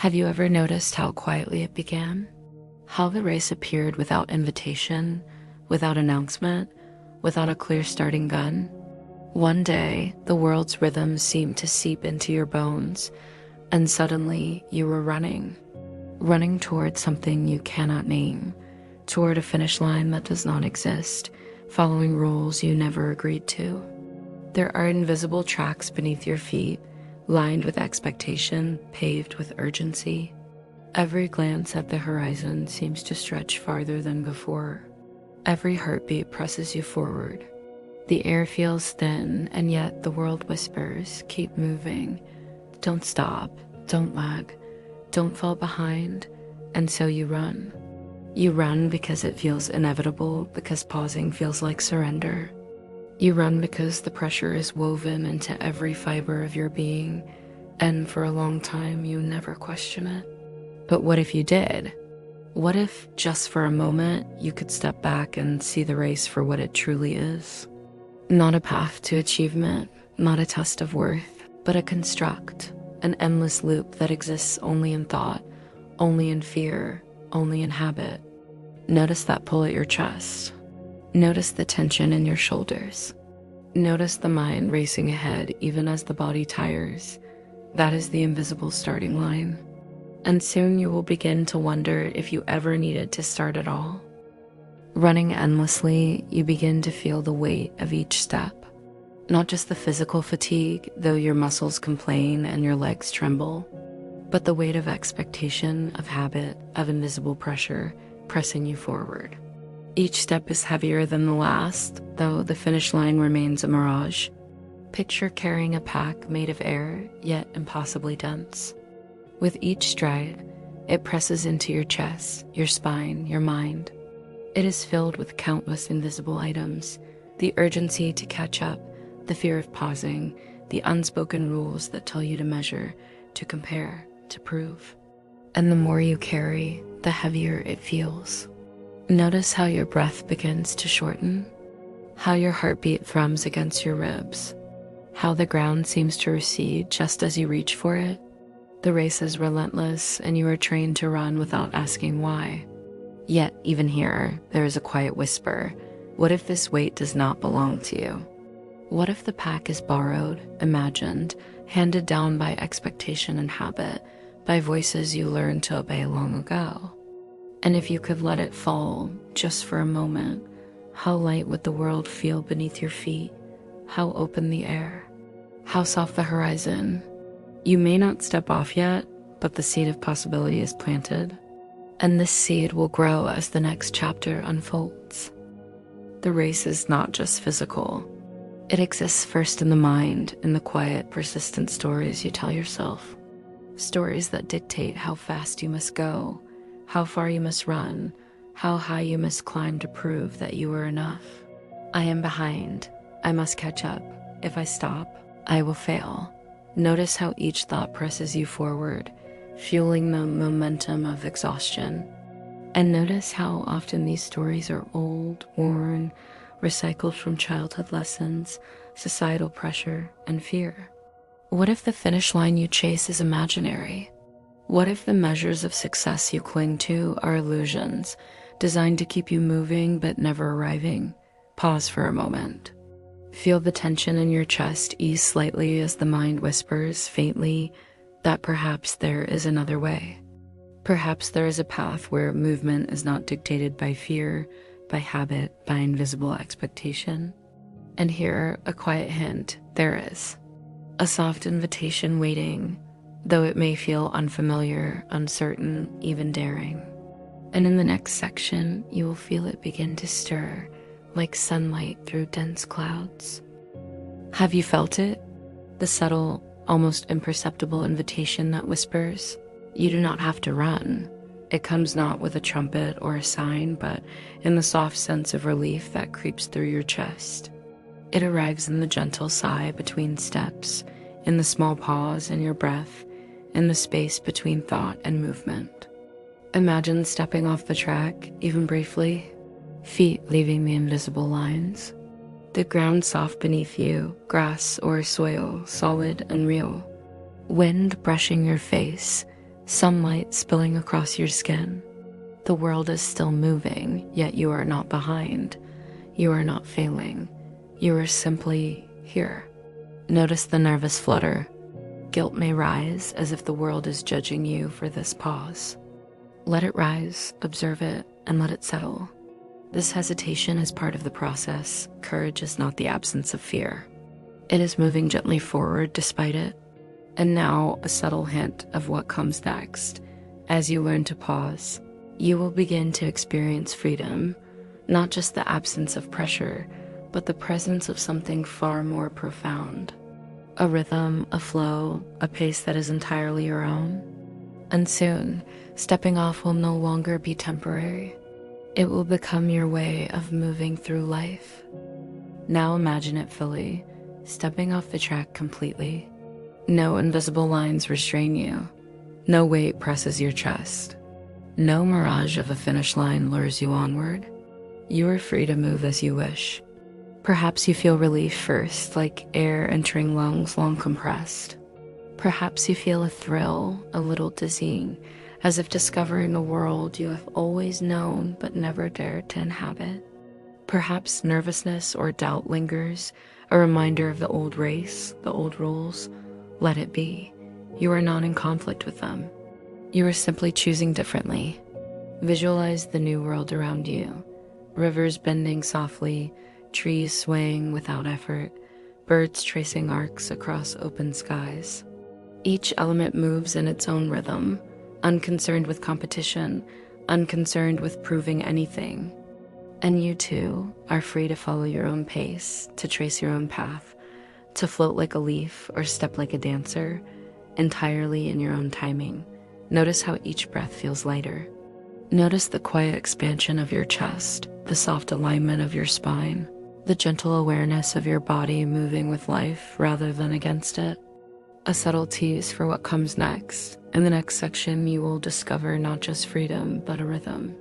Have you ever noticed how quietly it began? How the race appeared without invitation, without announcement, without a clear starting gun? One day, the world's rhythms seemed to seep into your bones, and suddenly you were running toward something you cannot name, toward a finish line that does not exist, following rules you never agreed to. There are invisible tracks beneath your feet, lined with expectation, paved with urgency. Every glance at the horizon seems to stretch farther than before. Every heartbeat presses you forward. The air feels thin, and yet the world whispers, keep moving. Don't stop, don't lag, don't fall behind, and so you run. You run because it feels inevitable, because pausing feels like surrender. You run because the pressure is woven into every fiber of your being, and for a long time you never question it. But what if you did? What if, just for a moment, you could step back and see the race for what it truly is? Not a path to achievement, not a test of worth, but a construct, an endless loop that exists only in thought, only in fear, only in habit. Notice that pull at your chest. Notice the tension in your shoulders. Notice the mind racing ahead even as the body tires. That is the invisible starting line. And soon you will begin to wonder if you ever needed to start at all. Running endlessly, you begin to feel the weight of each step. Not just the physical fatigue, though your muscles complain and your legs tremble, but the weight of expectation, of habit, of invisible pressure pressing you forward. Each step is heavier than the last, though the finish line remains a mirage. Picture carrying a pack made of air, yet impossibly dense. With each stride, it presses into your chest, your spine, your mind. It is filled with countless invisible items, the urgency to catch up, the fear of pausing, the unspoken rules that tell you to measure, to compare, to prove. And the more you carry, the heavier it feels. Notice how your breath begins to shorten, how your heartbeat thrums against your ribs, how the ground seems to recede just as you reach for it. The race is relentless, and you are trained to run without asking why. Yet, even here, there is a quiet whisper. What if this weight does not belong to you? What if the pack is borrowed, imagined, handed down by expectation and habit, by voices you learned to obey long ago? And if you could let it fall, just for a moment, how light would the world feel beneath your feet? How open the air? How soft the horizon? You may not step off yet, but the seed of possibility is planted. And this seed will grow as the next chapter unfolds. The race is not just physical. It exists first in the mind, in the quiet, persistent stories you tell yourself. Stories that dictate how fast you must go, how far you must run, how high you must climb to prove that you are enough. I am behind. I must catch up. If I stop, I will fail. Notice how each thought presses you forward, fueling the momentum of exhaustion. And notice how often these stories are old, worn, recycled from childhood lessons, societal pressure, and fear. What if the finish line you chase is imaginary? What if the measures of success you cling to are illusions, designed to keep you moving but never arriving? Pause for a moment. Feel the tension in your chest ease slightly as the mind whispers, faintly, that perhaps there is another way. Perhaps there is a path where movement is not dictated by fear, by habit, by invisible expectation. And here, a quiet hint, there is. A soft invitation waiting, though it may feel unfamiliar, uncertain, even daring. And in the next section, you will feel it begin to stir, like sunlight through dense clouds. Have you felt it? The subtle, almost imperceptible invitation that whispers, you do not have to run. It comes not with a trumpet or a sign, but in the soft sense of relief that creeps through your chest. It arrives in the gentle sigh between steps, in the small pause in your breath, in the space between thought and movement. Imagine stepping off the track, even briefly, feet leaving the invisible lines. The ground soft beneath you, grass or soil, solid and real. Wind brushing your face, sunlight spilling across your skin. The world is still moving, yet you are not behind. You are not failing. You are simply here. Notice the nervous flutter. Guilt may rise as if the world is judging you for this pause. Let it rise, observe it, and let it settle. This hesitation is part of the process. Courage is not the absence of fear. It is moving gently forward despite it. And now a subtle hint of what comes next. As you learn to pause, you will begin to experience freedom, not just the absence of pressure, but the presence of something far more profound. A rhythm, a flow, a pace that is entirely your own. And soon, stepping off will no longer be temporary. It will become your way of moving through life. Now imagine it fully, stepping off the track completely. No invisible lines restrain you. No weight presses your chest. No mirage of a finish line lures you onward. You are free to move as you wish. Perhaps you feel relief first, like air entering lungs long compressed. Perhaps you feel a thrill, a little dizzying, as if discovering a world you have always known but never dared to inhabit. Perhaps nervousness or doubt lingers, a reminder of the old race, the old rules. Let it be. You are not in conflict with them. You are simply choosing differently. Visualize the new world around you. Rivers bending softly, trees swaying without effort, birds tracing arcs across open skies. Each element moves in its own rhythm, unconcerned with competition, unconcerned with proving anything. And you too are free to follow your own pace, to trace your own path, to float like a leaf or step like a dancer, entirely in your own timing. Notice how each breath feels lighter. Notice the quiet expansion of your chest, the soft alignment of your spine, the gentle awareness of your body moving with life rather than against it. A subtle tease for what comes next. In the next section, you will discover not just freedom, but a rhythm.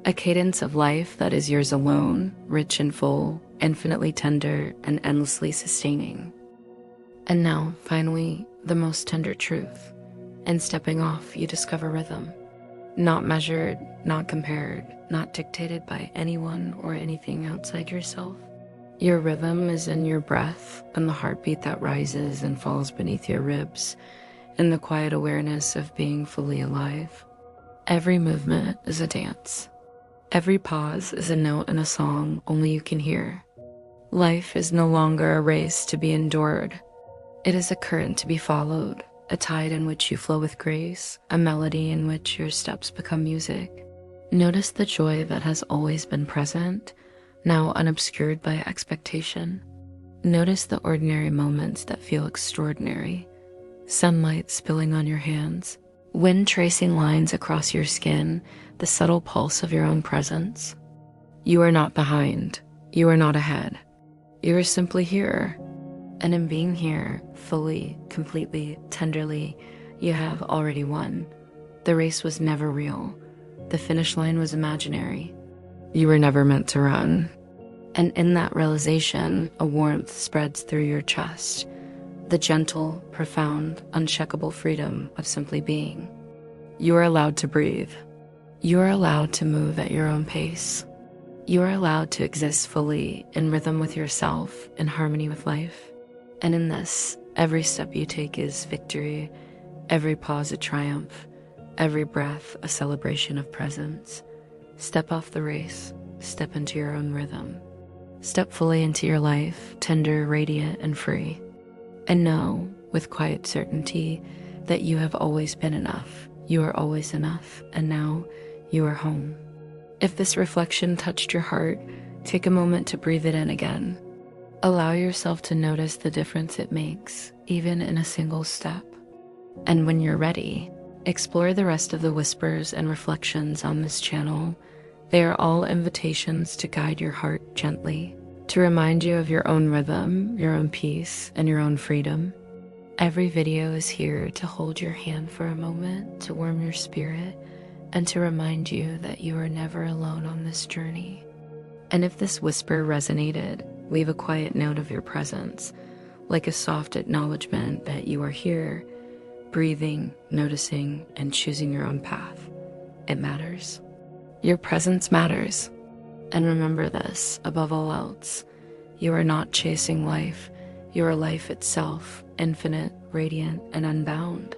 A cadence of life that is yours alone, rich and full, infinitely tender, and endlessly sustaining. And now, finally, the most tender truth. In stepping off, you discover rhythm. Not measured, not compared, not dictated by anyone or anything outside yourself. Your rhythm is in your breath and the heartbeat that rises and falls beneath your ribs, in the quiet awareness of being fully alive. Every movement is a dance. Every pause is a note in a song only you can hear. Life is no longer a race to be endured. It is a current to be followed, a tide in which you flow with grace, a melody in which your steps become music. Notice the joy that has always been present, now unobscured by expectation. Notice the ordinary moments that feel extraordinary. Sunlight spilling on your hands, wind tracing lines across your skin, the subtle pulse of your own presence. You are not behind. You are not ahead. You are simply here. And in being here, fully, completely, tenderly, you have already won. The race was never real. The finish line was imaginary. You were never meant to run. And in that realization, a warmth spreads through your chest. The gentle, profound, uncheckable freedom of simply being. You are allowed to breathe. You are allowed to move at your own pace. You are allowed to exist fully in rhythm with yourself, in harmony with life. And in this, every step you take is victory, every pause a triumph, every breath a celebration of presence. Step off the race, step into your own rhythm. Step fully into your life, tender, radiant, and free. And know, with quiet certainty, that you have always been enough. You are always enough, and now you are home. If this reflection touched your heart, take a moment to breathe it in again. Allow yourself to notice the difference it makes, even in a single step. And when you're ready, explore the rest of the whispers and reflections on this channel. They are all invitations to guide your heart gently, to remind you of your own rhythm, your own peace, and your own freedom. Every video is here to hold your hand for a moment, to warm your spirit, and to remind you that you are never alone on this journey. And if this whisper resonated, leave a quiet note of your presence, like a soft acknowledgement that you are here, breathing, noticing, and choosing your own path. It matters. Your presence matters. And remember this, above all else, you are not chasing life. You are life itself, infinite, radiant, and unbound.